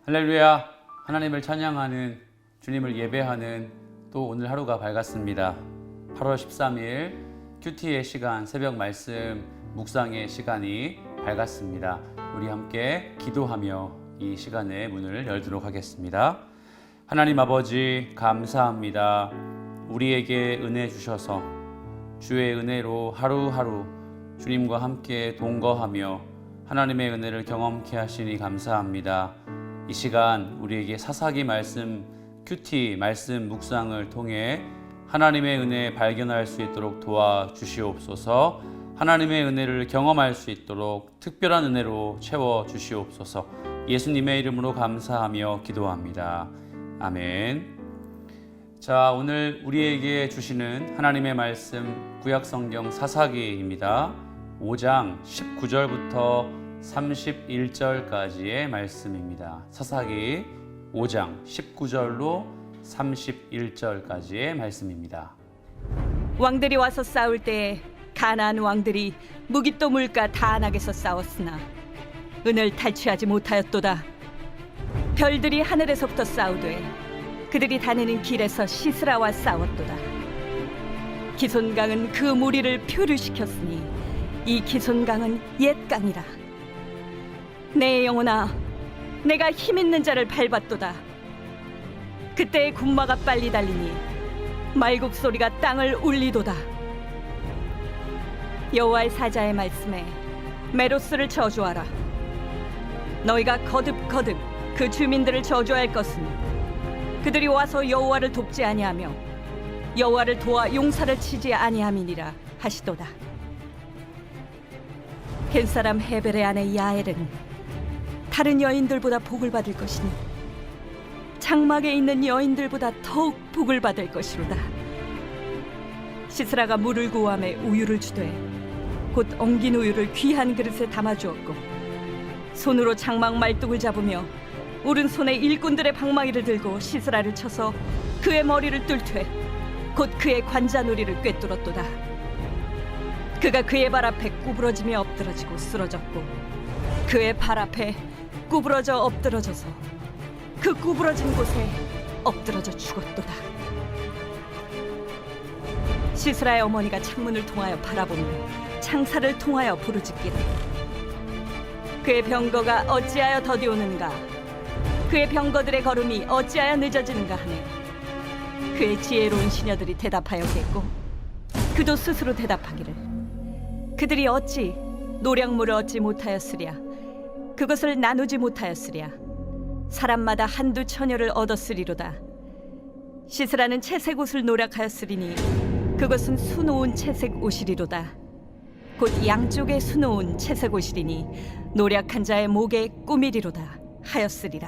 할렐루야. 하나님을 찬양하는, 주님을 예배하는 또 오늘 하루가 밝았습니다. 8월 13일 큐티의 시간, 새벽 말씀 묵상의 시간이 밝았습니다. 우리 함께 기도하며 이 시간의 문을 열도록 하겠습니다. 하나님 아버지, 감사합니다. 우리에게 은혜 주셔서 주의 은혜로 하루하루 주님과 함께 동거하며 하나님의 은혜를 경험케 하시니 감사합니다. 이 시간 우리에게 사사기 말씀, 큐티 말씀 묵상을 통해 하나님의 은혜 발견할 수 있도록 도와주시옵소서. 하나님의 은혜를 경험할 수 있도록 특별한 은혜로 채워주시옵소서. 예수님의 이름으로 감사하며 기도합니다. 아멘. 자, 오늘 우리에게 주시는 하나님의 말씀 구약성경 사사기입니다. 5장 19절부터 31절까지의 말씀입니다. 사사기 5장 19절로 31절까지의 말씀입니다. 왕들이 와서 싸울 때에 가나안 왕들이 무깃도 물가 다안악에서 싸웠으나 은을 탈취하지 못하였도다. 별들이 하늘에서부터 싸우되 그들이 다니는 길에서 시스라와 싸웠도다. 기손강은 그 무리를 표류시켰으니 이 기손강은 옛 강이라. 내 영혼아, 내가 힘있는 자를 밟았도다. 그때의 군마가 빨리 달리니 말국 소리가 땅을 울리도다. 여호와의 사자의 말씀에 메로스를 저주하라. 너희가 거듭거듭 그 주민들을 저주할 것은 그들이 와서 여호와를 돕지 아니하며 여호와를 도와 용사를 치지 아니함이니라 하시도다. 겐사람 헤벨의 아내 야엘은 다른 여인들보다 복을 받을 것이니 장막에 있는 여인들보다 더욱 복을 받을 것이로다. 시스라가 물을 구함에 우유를 주되 곧 엉긴 우유를 귀한 그릇에 담아주었고 손으로 장막 말뚝을 잡으며 오른손에 일꾼들의 방망이를 들고 시스라를 쳐서 그의 머리를 뚫되 곧 그의 관자놀이를 꿰뚫었도다. 그가 그의 발 앞에 구부러지며 엎드러지고 쓰러졌고 그의 발 앞에 구부러져 엎드러져서 그 구부러진 곳에 엎드러져 죽었도다. 시스라의 어머니가 창문을 통하여 바라보며 창살을 통하여 부르짖기를 그의 병거가 어찌하여 더디오는가, 그의 병거들의 걸음이 어찌하여 늦어지는가 하네. 그의 지혜로운 시녀들이 대답하였겠고 그도 스스로 대답하기를 그들이 어찌 노량물을 얻지 못하였으랴, 그것을 나누지 못하였으랴. 사람마다 한두 처녀를 얻었으리로다. 시스라는 채색 옷을 노력하였으리니 그것은 수놓은 채색 옷이리로다. 곧 양쪽에 수놓은 채색 옷이리니 노력한 자의 목에 꾸미리로다 하였으리라.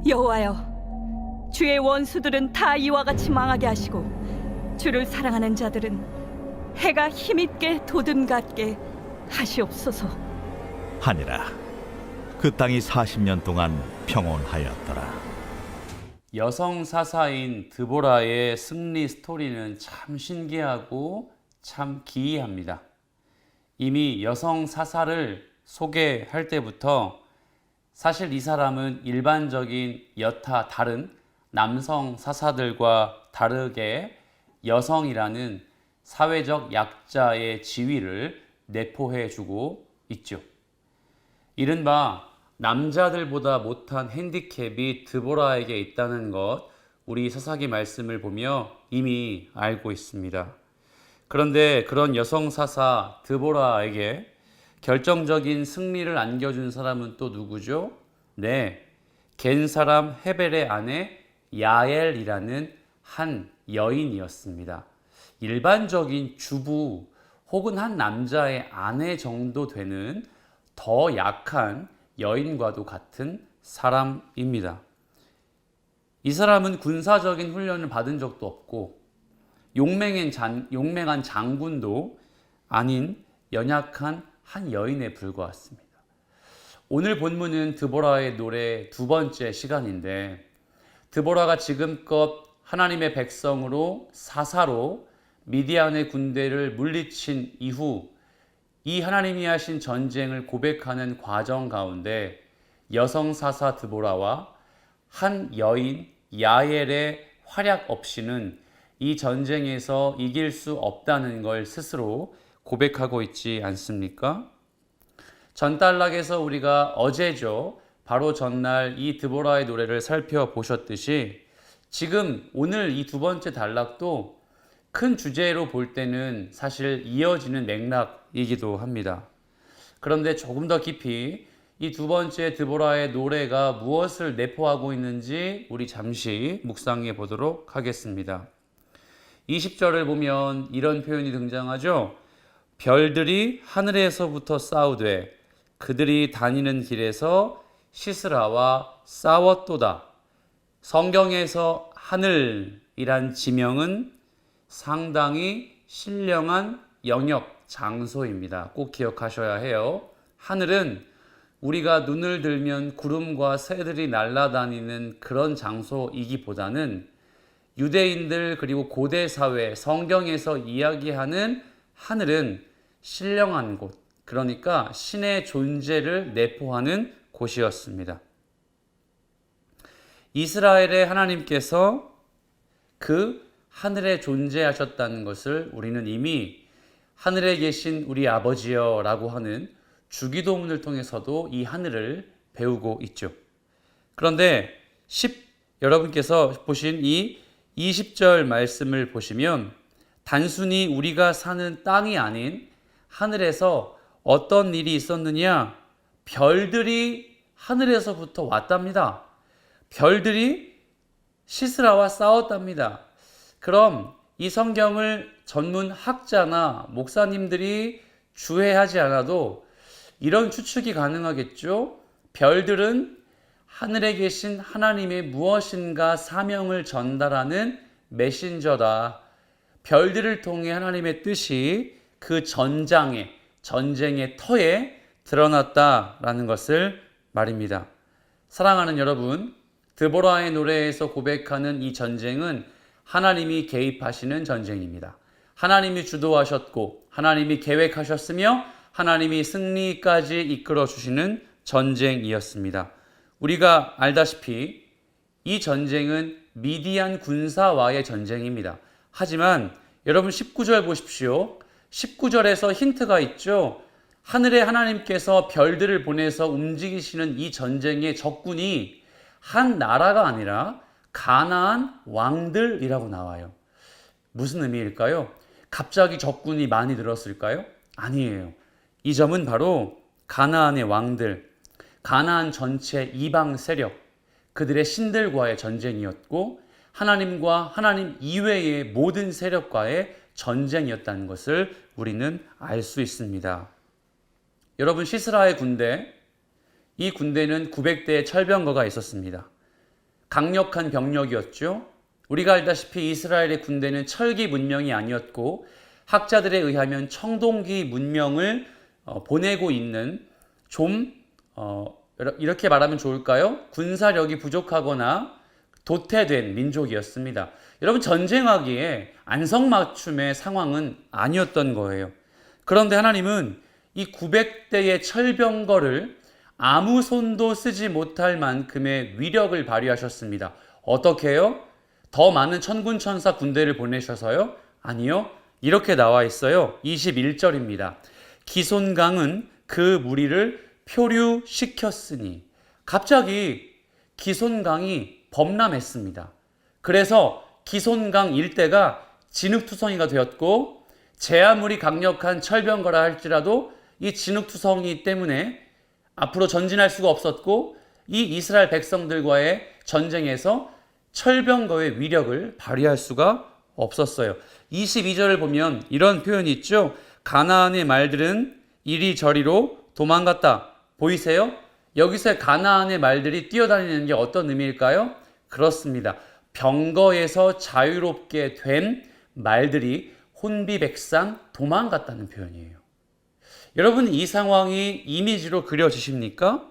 여호와여, 주의 원수들은 다 이와 같이 망하게 하시고 주를 사랑하는 자들은 해가 힘있게 도듬같게 하시옵소서. 하니라. 그 땅이 40년 동안 평온하였더라. 여성 사사인 드보라의 승리 스토리는 참 신기하고 참 기이합니다. 이미 여성 사사를 소개할 때부터 사실 이 사람은 일반적인 여타 다른 남성 사사들과 다르게 여성이라는 사회적 약자의 지위를 내포해주고 있죠. 이른바 남자들보다 못한 핸디캡이 드보라에게 있다는 것, 우리 사사기 말씀을 보며 이미 알고 있습니다. 그런데 그런 여성 사사 드보라에게 결정적인 승리를 안겨준 사람은 또 누구죠? 네, 겐 사람 헤벨의 아내 야엘이라는 한 여인이었습니다. 일반적인 주부 혹은 한 남자의 아내 정도 되는 더 약한 여인과도 같은 사람입니다. 이 사람은 군사적인 훈련을 받은 적도 없고 용맹한 장군도 아닌 연약한 한 여인에 불과했습니다. 오늘 본문은 드보라의 노래 두 번째 시간인데, 드보라가 지금껏 하나님의 백성으로 사사로 미디안의 군대를 물리친 이후 이 하나님이 하신 전쟁을 고백하는 과정 가운데 여성 사사 드보라와 한 여인 야엘의 활약 없이는 이 전쟁에서 이길 수 없다는 걸 스스로 고백하고 있지 않습니까? 전단락에서 우리가 어제죠. 바로 전날 이 드보라의 노래를 살펴보셨듯이 지금 오늘 이 두 번째 단락도 큰 주제로 볼 때는 사실 이어지는 맥락이기도 합니다. 그런데 조금 더 깊이 이 두 번째 드보라의 노래가 무엇을 내포하고 있는지 우리 잠시 묵상해 보도록 하겠습니다. 20절을 보면 이런 표현이 등장하죠. 별들이 하늘에서부터 싸우되 그들이 다니는 길에서 시스라와 싸웠도다. 성경에서 하늘이란 지명은 상당히 신령한 영역, 장소입니다. 꼭 기억하셔야 해요. 하늘은 우리가 눈을 들면 구름과 새들이 날아다니는 그런 장소이기보다는 유대인들 그리고 고대 사회, 성경에서 이야기하는 하늘은 신령한 곳, 그러니까 신의 존재를 내포하는 곳이었습니다. 이스라엘의 하나님께서 그 하늘에 존재하셨다는 것을 우리는 이미 하늘에 계신 우리 아버지여 라고 하는 주기도문을 통해서도 이 하늘을 배우고 있죠. 그런데 여러분께서 보신 이 20절 말씀을 보시면 단순히 우리가 사는 땅이 아닌 하늘에서 어떤 일이 있었느냐? 별들이 하늘에서부터 왔답니다. 별들이 시스라와 싸웠답니다. 그럼 이 성경을 전문 학자나 목사님들이 주해하지 않아도 이런 추측이 가능하겠죠? 별들은 하늘에 계신 하나님의 무엇인가 사명을 전달하는 메신저다. 별들을 통해 하나님의 뜻이 그 전쟁의 터에 드러났다라는 것을 말입니다. 사랑하는 여러분, 드보라의 노래에서 고백하는 이 전쟁은 하나님이 개입하시는 전쟁입니다. 하나님이 주도하셨고 하나님이 계획하셨으며 하나님이 승리까지 이끌어 주시는 전쟁이었습니다. 우리가 알다시피 이 전쟁은 미디안 군사와의 전쟁입니다. 하지만 여러분 19절 보십시오. 19절에서 힌트가 있죠. 하늘에 하나님께서 별들을 보내서 움직이시는 이 전쟁의 적군이 한 나라가 아니라 가나안 왕들이라고 나와요. 무슨 의미일까요? 갑자기 적군이 많이 늘었을까요? 아니에요. 이 점은 바로 가나안의 왕들, 가나안 전체 이방 세력, 그들의 신들과의 전쟁이었고 하나님과 하나님 이외의 모든 세력과의 전쟁이었다는 것을 우리는 알 수 있습니다. 여러분, 시스라의 군대, 이 군대는 900대의 철병거가 있었습니다. 강력한 병력이었죠. 우리가 알다시피 이스라엘의 군대는 철기 문명이 아니었고 학자들에 의하면 청동기 문명을 보내고 있는 이렇게 말하면 좋을까요? 군사력이 부족하거나 도태된 민족이었습니다. 여러분, 전쟁하기에 안성맞춤의 상황은 아니었던 거예요. 그런데 하나님은 이 900대의 철병거를 아무 손도 쓰지 못할 만큼의 위력을 발휘하셨습니다. 어떻게 해요? 더 많은 천군천사 군대를 보내셔서요? 아니요. 이렇게 나와 있어요. 21절입니다. 기손강은 그 무리를 표류시켰으니. 갑자기 기손강이 범람했습니다. 그래서 기손강 일대가 진흙투성이가 되었고 제 아무리 강력한 철병거라 할지라도 이 진흙투성이 때문에 앞으로 전진할 수가 없었고 이 이스라엘 백성들과의 전쟁에서 철병거의 위력을 발휘할 수가 없었어요. 22절을 보면 이런 표현이 있죠. 가나안의 말들은 이리저리로 도망갔다. 보이세요? 여기서 가나안의 말들이 뛰어다니는 게 어떤 의미일까요? 그렇습니다. 병거에서 자유롭게 된 말들이 혼비백산 도망갔다는 표현이에요. 여러분, 이 상황이 이미지로 그려지십니까?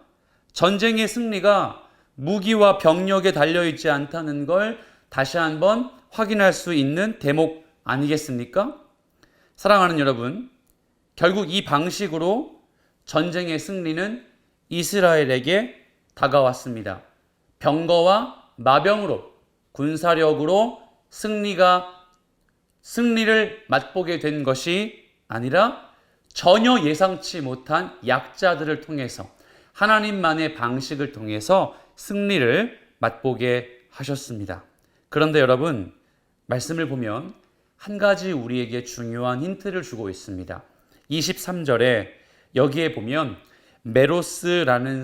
전쟁의 승리가 무기와 병력에 달려있지 않다는 걸 다시 한번 확인할 수 있는 대목 아니겠습니까? 사랑하는 여러분, 결국 이 방식으로 전쟁의 승리는 이스라엘에게 다가왔습니다. 병거와 마병으로, 군사력으로 승리를 맛보게 된 것이 아니라 전혀 예상치 못한 약자들을 통해서, 하나님만의 방식을 통해서 승리를 맛보게 하셨습니다. 그런데 여러분, 말씀을 보면 한 가지 우리에게 중요한 힌트를 주고 있습니다. 23절에 여기에 보면 메로스라는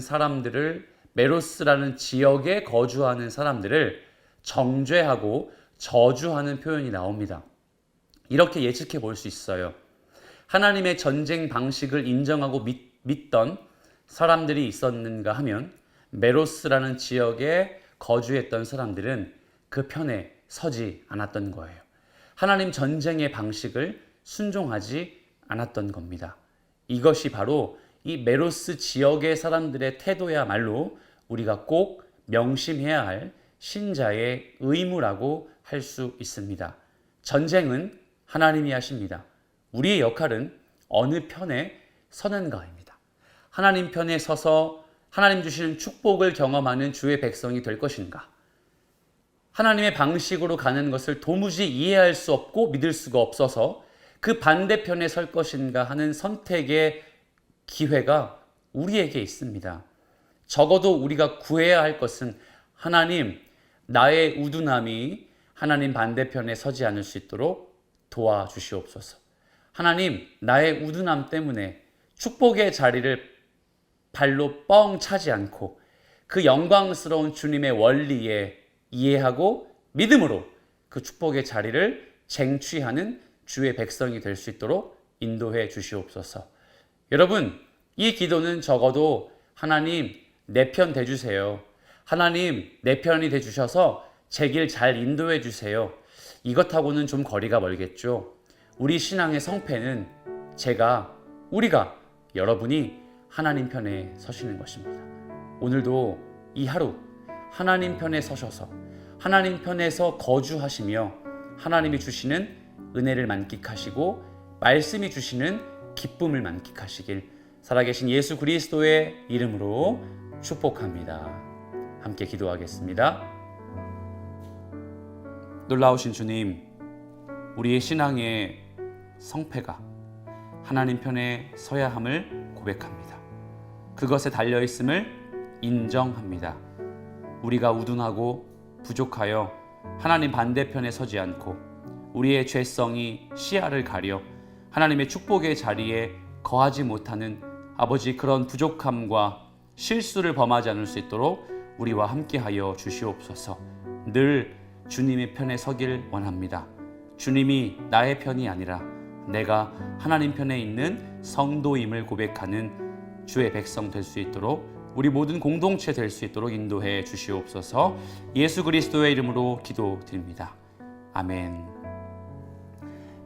지역에 거주하는 사람들을 정죄하고 저주하는 표현이 나옵니다. 이렇게 예측해 볼 수 있어요. 하나님의 전쟁 방식을 인정하고 믿던 사람들이 있었는가 하면 메로스라는 지역에 거주했던 사람들은 그 편에 서지 않았던 거예요. 하나님 전쟁의 방식을 순종하지 않았던 겁니다. 이것이 바로 이 메로스 지역의 사람들의 태도야말로 우리가 꼭 명심해야 할 신자의 의무라고 할 수 있습니다. 전쟁은 하나님이 하십니다. 우리의 역할은 어느 편에 서는가입니다. 하나님 편에 서서 하나님 주시는 축복을 경험하는 주의 백성이 될 것인가? 하나님의 방식으로 가는 것을 도무지 이해할 수 없고 믿을 수가 없어서 그 반대편에 설 것인가 하는 선택의 기회가 우리에게 있습니다. 적어도 우리가 구해야 할 것은 하나님, 나의 우둔함이 하나님 반대편에 서지 않을 수 있도록 도와주시옵소서. 하나님, 나의 우둔함 때문에 축복의 자리를 발로 뻥 차지 않고 그 영광스러운 주님의 원리에 이해하고 믿음으로 그 축복의 자리를 쟁취하는 주의 백성이 될 수 있도록 인도해 주시옵소서. 여러분, 이 기도는 적어도 하나님 내 편 돼주세요. 하나님 내 편이 돼주셔서 제 길 잘 인도해 주세요. 이것하고는 좀 거리가 멀겠죠. 우리 신앙의 성패는 우리가 여러분이 하나님 편에 서시는 것입니다. 오늘도 이 하루 하나님 편에 서셔서 하나님 편에서 거주하시며 하나님이 주시는 은혜를 만끽하시고 말씀이 주시는 기쁨을 만끽하시길 살아계신 예수 그리스도의 이름으로 축복합니다. 함께 기도하겠습니다. 놀라우신 주님, 우리의 신앙의 성패가 하나님 편에 서야 함을 고백합니다. 그것에 달려있음을 인정합니다. 우리가 우둔하고 부족하여 하나님 반대편에 서지 않고 우리의 죄성이 시야를 가려 하나님의 축복의 자리에 거하지 못하는 아버지 그런 부족함과 실수를 범하지 않을 수 있도록 우리와 함께하여 주시옵소서. 늘 주님의 편에 서길 원합니다. 주님이 나의 편이 아니라 내가 하나님 편에 있는 성도임을 고백하는 주의 백성 될 수 있도록 우리 모든 공동체 될 수 있도록 인도해 주시옵소서. 예수 그리스도의 이름으로 기도드립니다. 아멘.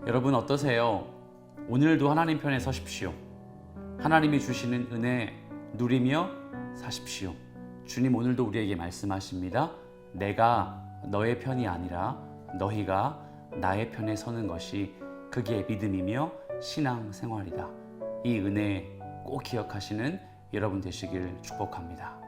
여러분 어떠세요? 오늘도 하나님 편에 서십시오. 하나님이 주시는 은혜 누리며 사십시오. 주님 오늘도 우리에게 말씀하십니다. 내가 너의 편이 아니라 너희가 나의 편에 서는 것이 그게 믿음이며 신앙생활이다. 이 은혜 꼭 기억하시는 여러분 되시길 축복합니다.